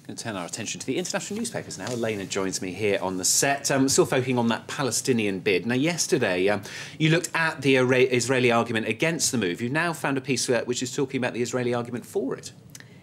Going to turn our attention to the international newspapers now. Elena joins me here on the set. Still focusing on that Palestinian bid. Now, yesterday, you looked at the Israeli argument against the move. You've now found a piece which is talking about the Israeli argument for it.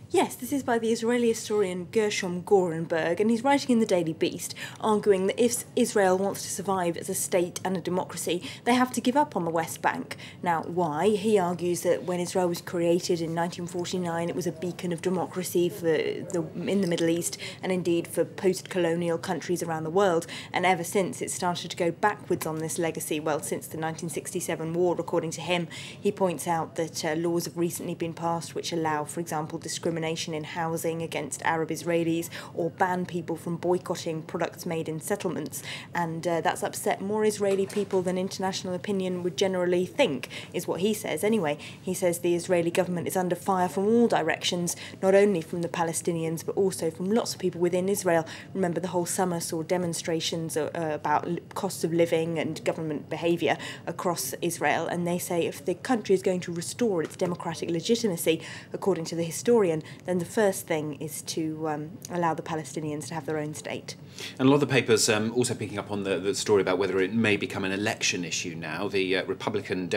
Yes, this is by the Israeli historian Gershom Gorenberg, and he's writing in the Daily Beast, arguing that if Israel wants to survive as a state and a democracy, they have to give up on the West Bank. Now, why? He argues that when Israel was created in 1949, it was a beacon of democracy in the Middle East, and indeed for post-colonial countries around the world, and ever since it's started to go backwards on this legacy. Well, since the 1967 war, according to him, he points out that laws have recently been passed which allow, for example, discrimination in housing against Arab Israelis, or ban people from boycotting products made in settlements, and that's upset more Israeli people than international opinion would generally think, is what he says anyway. He says the Israeli government is under fire from all directions, not only from the Palestinians but also from lots of people within Israel. Remember, the whole summer saw demonstrations about costs of living and government behaviour across Israel, and they say if the country is going to restore its democratic legitimacy, according to the historian, then the first thing is to allow the Palestinians to have their own state. And a lot of the papers also picking up on the story about whether it may become an election issue now. The Republican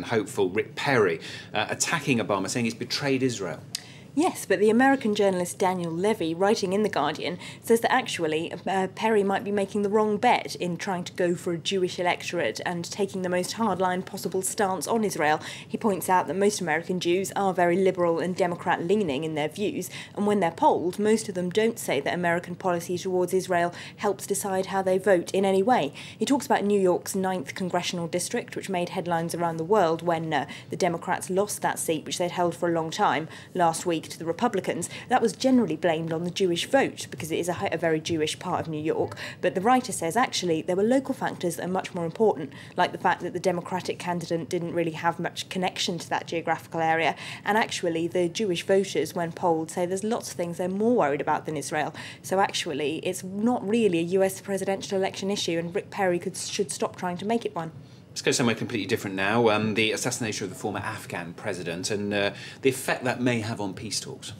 hopeful Rick Perry attacking Obama, saying he's betrayed Israel. Yes, but the American journalist Daniel Levy, writing in The Guardian, says that actually Perry might be making the wrong bet in trying to go for a Jewish electorate and taking the most hardline possible stance on Israel. He points out that most American Jews are very liberal and Democrat-leaning in their views, and when they're polled, most of them don't say that American policy towards Israel helps decide how they vote in any way. He talks about New York's 9th congressional district, which made headlines around the world when the Democrats lost that seat, which they'd held for a long time, last week to the Republicans. That was generally blamed on the Jewish vote because it is a very Jewish part of New York. But the writer says actually there were local factors that are much more important, like the fact that the Democratic candidate didn't really have much connection to that geographical area. And actually the Jewish voters, when polled, say there's lots of things they're more worried about than Israel. So actually it's not really a US presidential election issue, and Rick Perry should stop trying to make it one. Let's go somewhere completely different now. The assassination of the former Afghan president and the effect that may have on peace talks.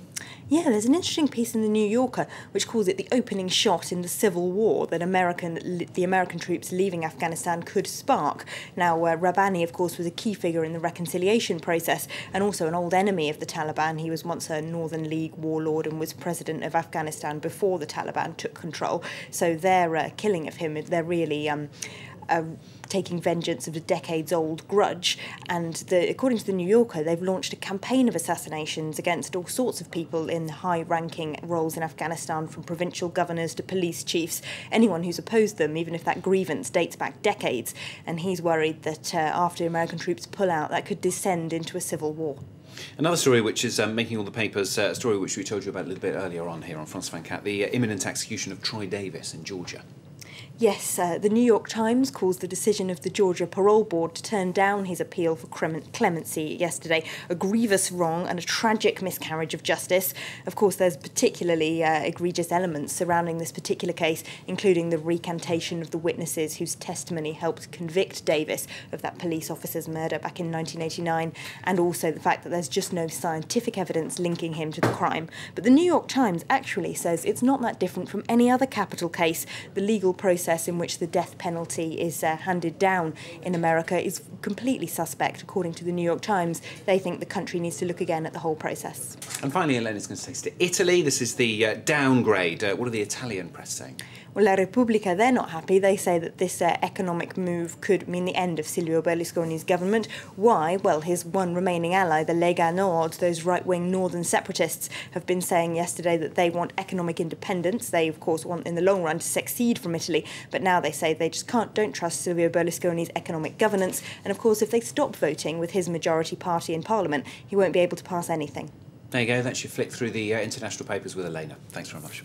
Yeah, there's an interesting piece in The New Yorker which calls it the opening shot in the civil war that the American troops leaving Afghanistan could spark. Now, Rabbani, of course, was a key figure in the reconciliation process and also an old enemy of the Taliban. He was once a Northern League warlord and was president of Afghanistan before the Taliban took control. So their killing of him, they're really taking vengeance of a decades-old grudge, and according to The New Yorker, they've launched a campaign of assassinations against all sorts of people in high-ranking roles in Afghanistan, from provincial governors to police chiefs, anyone who's opposed them, even if that grievance dates back decades. And he's worried that after American troops pull out, that could descend into a civil war. Another story which is making all the papers, a story which we told you about a little bit earlier on here on France 24, the imminent execution of Troy Davis in Georgia. Yes, the New York Times calls the decision of the Georgia Parole Board to turn down his appeal for clemency yesterday a grievous wrong and a tragic miscarriage of justice. Of course, there's particularly egregious elements surrounding this particular case, including the recantation of the witnesses whose testimony helped convict Davis of that police officer's murder back in 1989, and also the fact that there's just no scientific evidence linking him to the crime. But the New York Times actually says it's not that different from any other capital case. The legal process in which the death penalty is handed down in America is completely suspect, according to the New York Times. They think the country needs to look again at the whole process. And finally, Elena's going to take us to Italy. This is the downgrade. What are the Italian press saying? Well, La Repubblica, they're not happy. They say that this economic move could mean the end of Silvio Berlusconi's government. Why? Well, his one remaining ally, the Lega Nord, those right-wing northern separatists, have been saying yesterday that they want economic independence. They, of course, want in the long run to secede from Italy, but now they say they just don't trust Silvio Berlusconi's economic governance. And, of course, if they stop voting with his majority party in Parliament, he won't be able to pass anything. There you go. That's your flick through the international papers with Elena. Thanks very much.